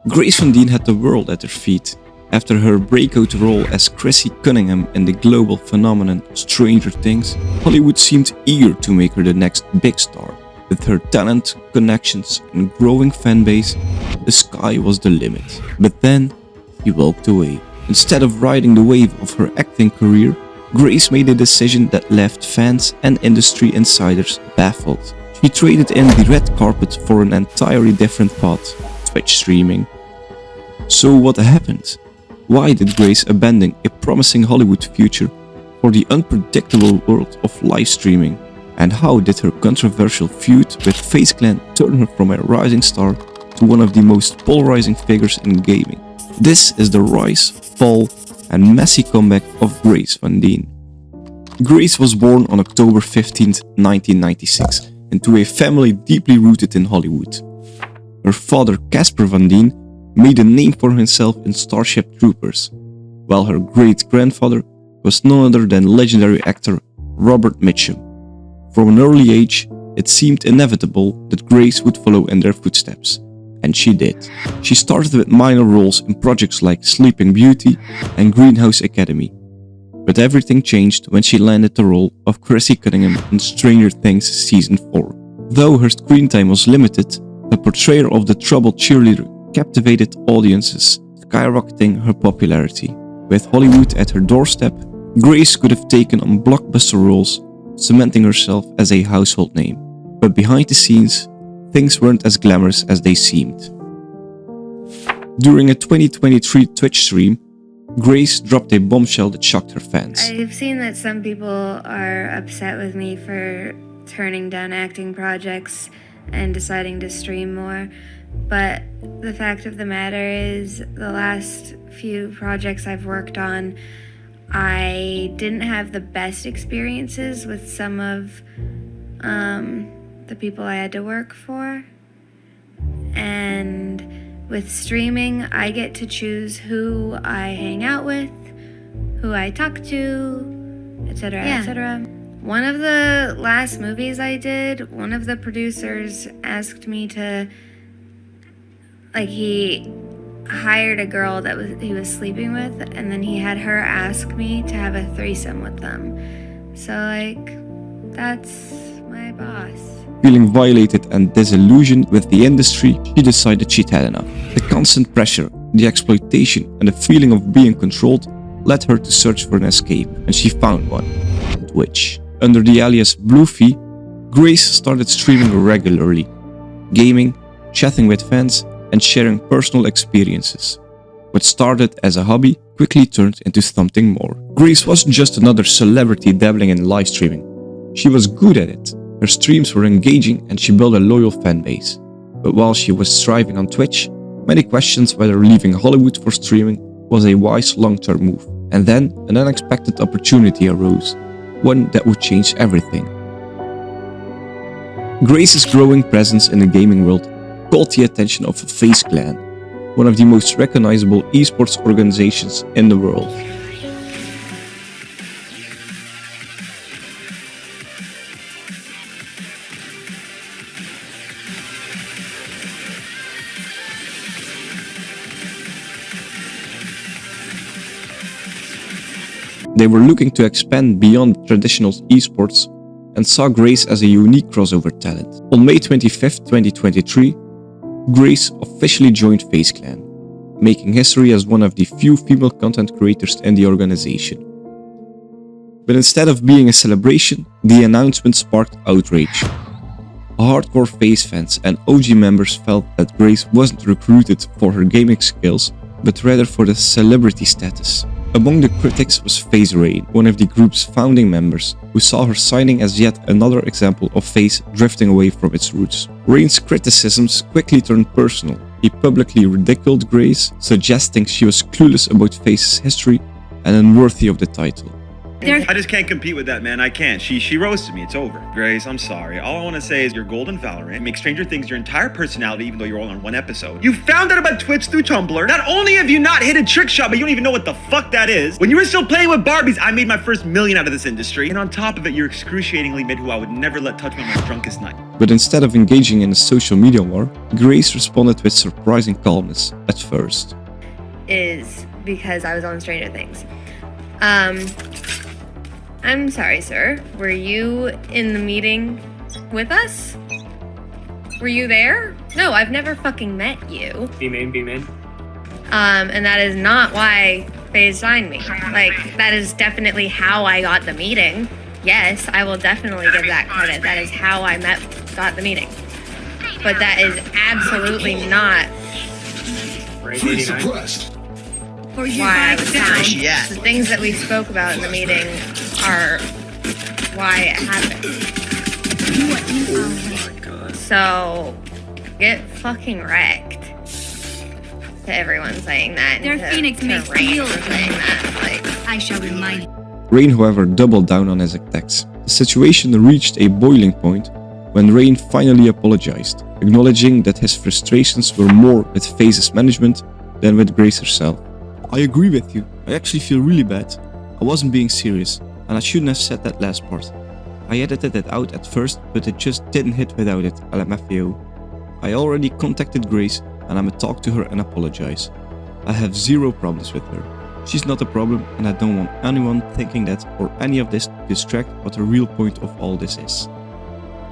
Grace Van Dien had the world at her feet. After her breakout role as Chrissy Cunningham in the global phenomenon Stranger Things, Hollywood seemed eager to make her the next big star. With her talent, connections, and growing fanbase, the sky was the limit. But then, she walked away. Instead of riding the wave of her acting career, Grace made a decision that left fans and industry insiders baffled. She traded in the red carpet for an entirely different path, Twitch streaming. So what happened? Why did Grace abandon a promising Hollywood future for the unpredictable world of live streaming? And how did her controversial feud with FaZe Clan turn her from a rising star to one of the most polarizing figures in gaming? This is the rise, fall, and messy comeback of Grace Van Dien. Grace was born on October 15, 1996, into a family deeply rooted in Hollywood. Her father, Casper Van Dien, made a name for himself in Starship Troopers, while her great-grandfather was none other than legendary actor Robert Mitchum. From an early age, it seemed inevitable that Grace would follow in their footsteps, and she did. She started with minor roles in projects like Sleeping Beauty and Greenhouse Academy, but everything changed when she landed the role of Chrissy Cunningham in Stranger Things Season 4. Though her screen time was limited, the portrayal of the troubled cheerleader captivated audiences, skyrocketing her popularity. With Hollywood at her doorstep, Grace could have taken on blockbuster roles, cementing herself as a household name. But behind the scenes, things weren't as glamorous as they seemed. During a 2023 Twitch stream, Grace dropped a bombshell that shocked her fans. I've seen that some people are upset with me for turning down acting projects and deciding to stream more, but the fact of the matter is the last few projects I've worked on, I didn't have the best experiences with some of the people I had to work for. And with streaming, I get to choose who I hang out with, who I talk to, etc., etc. One of the last movies I did, one of the producers asked me to, he hired a girl that he was sleeping with, and then he had her ask me to have a threesome with them. So that's my boss. Feeling violated and disillusioned with the industry, she decided she'd had enough. The constant pressure, the exploitation, and the feeling of being controlled led her to search for an escape, and she found one: Twitch. Under the alias Bluefy, Grace started streaming regularly, gaming, chatting with fans, and sharing personal experiences. What started as a hobby quickly turned into something more. Grace wasn't just another celebrity dabbling in live streaming. She was good at it. Her streams were engaging and she built a loyal fan base. But while she was thriving on Twitch, many questioned whether leaving Hollywood for streaming was a wise long-term move. And then an unexpected opportunity arose, one that would change everything. Grace's growing presence in the gaming world caught the attention of FaZe Clan, one of the most recognizable esports organizations in the world. They were looking to expand beyond traditional esports and saw Grace as a unique crossover talent. On May 25, 2023, Grace officially joined FaZe Clan, making history as one of the few female content creators in the organization. But instead of being a celebration, the announcement sparked outrage. Hardcore FaZe fans and OG members felt that Grace wasn't recruited for her gaming skills, but rather for the celebrity status. Among the critics was FaZe Rain, one of the group's founding members, who saw her signing as yet another example of FaZe drifting away from its roots. Rain's criticisms quickly turned personal. He publicly ridiculed Grace, suggesting she was clueless about FaZe's history and unworthy of the title. There's- I just can't compete with that, man. I can't. She roasted me. It's over. Grace, I'm sorry. All I want to say is you're gold in Valorant. Make Stranger Things your entire personality, even though you're only on one episode. You found out about Twitch through Tumblr. Not only have you not hit a trick shot, but you don't even know what the fuck that is. When you were still playing with Barbies, I made my first million out of this industry. And on top of it, you're excruciatingly mid who I would never let touch me on my drunkest night. But instead of engaging in a social media war, Grace responded with surprising calmness at first. Is because I was on Stranger Things. I'm sorry, sir. Were you in the meeting with us? Were you there? No, I've never fucking met you. Be main. And that is not why FaZe signed me. Like, that is definitely how I got the meeting. Yes, I will definitely give that credit. That is how I got the meeting. But that is absolutely not why I was signed. The things that we spoke about in the meeting are why it happened. So, get fucking wrecked. To everyone saying that. Their Phoenix makes Rain real saying that. Like, I shall remind you. Rain, however, doubled down on his attacks. The situation reached a boiling point when Rain finally apologized, acknowledging that his frustrations were more with FaZe's management than with Grace herself. I agree with you. I actually feel really bad. I wasn't being serious, and I shouldn't have said that last part. I edited it out at first, but it just didn't hit without it, LMFAO. I already contacted Grace, and I'ma talk to her and apologize. I have zero problems with her. She's not a problem, and I don't want anyone thinking that or any of this to distract what the real point of all this is.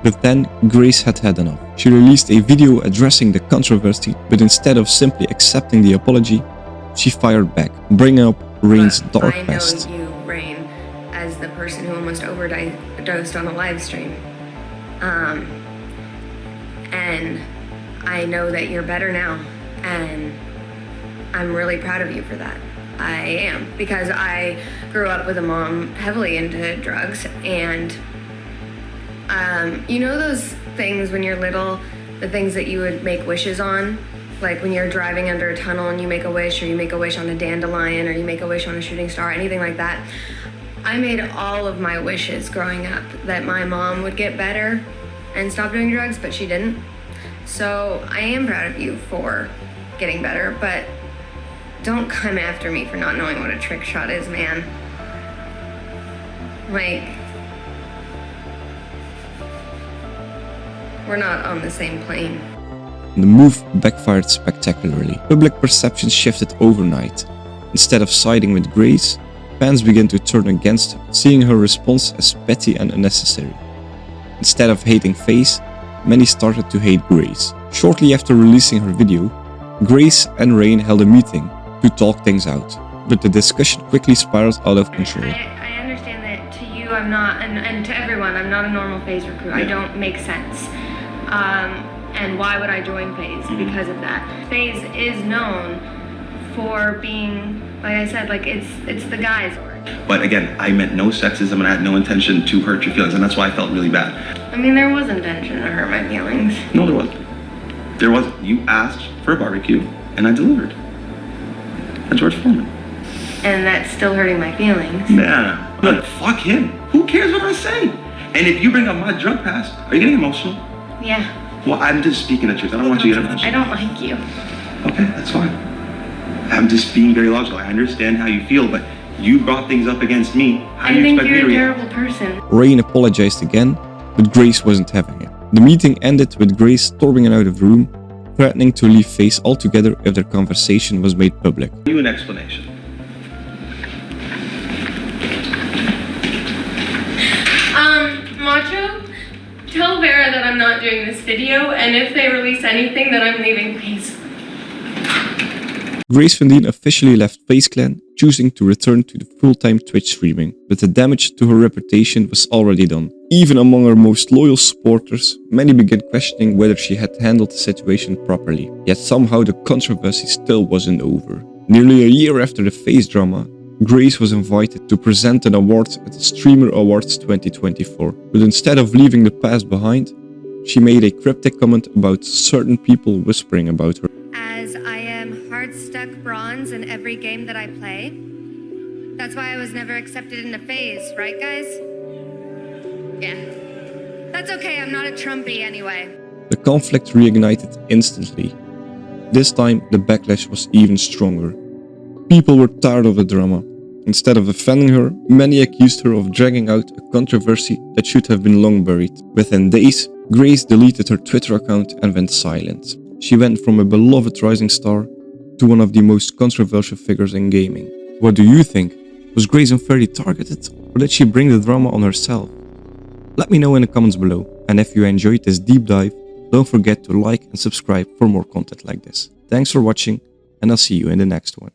But then, Grace had had enough. She released a video addressing the controversy, but instead of simply accepting the apology, she fired back, bringing up Rain's dark past. I know you, Rain, as the person who almost overdosed on a live stream. And I know that you're better now, and I'm really proud of you for that. I am, because I grew up with a mom heavily into drugs, and you know those things when you're little, the things that you would make wishes on? Like when you're driving under a tunnel and you make a wish, or you make a wish on a dandelion, or you make a wish on a shooting star, anything like that. I made all of my wishes growing up that my mom would get better and stop doing drugs, but she didn't. So I am proud of you for getting better, but don't come after me for not knowing what a trick shot is, man. Like, we're not on the same plane. The move backfired spectacularly. Public perception shifted overnight. Instead of siding with Grace, fans began to turn against her, seeing her response as petty and unnecessary. Instead of hating FaZe, many started to hate Grace. Shortly after releasing her video, Grace and Rain held a meeting to talk things out, but the discussion quickly spiraled out of control. I understand that to you I'm not, and to everyone, I'm not a normal FaZe recruit. I don't make sense. And why would I join FaZe? Because of that. FaZe is known for being, like I said, like it's the guys' org. But again, I meant no sexism and I had no intention to hurt your feelings, and that's why I felt really bad. I mean, there was intention to hurt my feelings. No, there wasn't. There wasn't. You asked for a barbecue, and I delivered. At George Foreman. And that's still hurting my feelings. Nah. Look, fuck him. Who cares what I say? And if you bring up my drug past, are you getting emotional? Yeah. Well, I'm just speaking the truth. I don't want you to get emotional. I don't like you. Okay, that's fine. I'm just being very logical. I understand how you feel, but you brought things up against me. How do you expect me to I think you're a react? terrible person. Rain apologized again, but Grace wasn't having it. The meeting ended with Grace storming out of the room, threatening to leave FaZe altogether if their conversation was made public. You an explanation. Macho, tell Vera that I'm not doing this video, and if they release anything, that I'm leaving FaZe. Grace Van Dien officially left FaZe Clan, choosing to return to the full-time Twitch streaming, but the damage to her reputation was already done. Even among her most loyal supporters, many began questioning whether she had handled the situation properly. Yet somehow the controversy still wasn't over. Nearly a year after the FaZe drama, Grace was invited to present an award at the Streamer Awards 2024, but instead of leaving the past behind, she made a cryptic comment about certain people whispering about her. As I am hard-stuck bronze in every game that I play, That's why I was never accepted into FaZe, right, guys? Yeah. That's okay, I'm not a Trumpy anyway. The conflict reignited instantly. This time, the backlash was even stronger. People were tired of the drama. Instead of defending her, many accused her of dragging out a controversy that should have been long buried. Within days, Grace deleted her Twitter account and went silent. She went from a beloved rising star to one of the most controversial figures in gaming. What do you think? Was Grace unfairly targeted, or did she bring the drama on herself? Let me know in the comments below, and if you enjoyed this deep dive, don't forget to like and subscribe for more content like this. Thanks for watching, and I'll see you in the next one.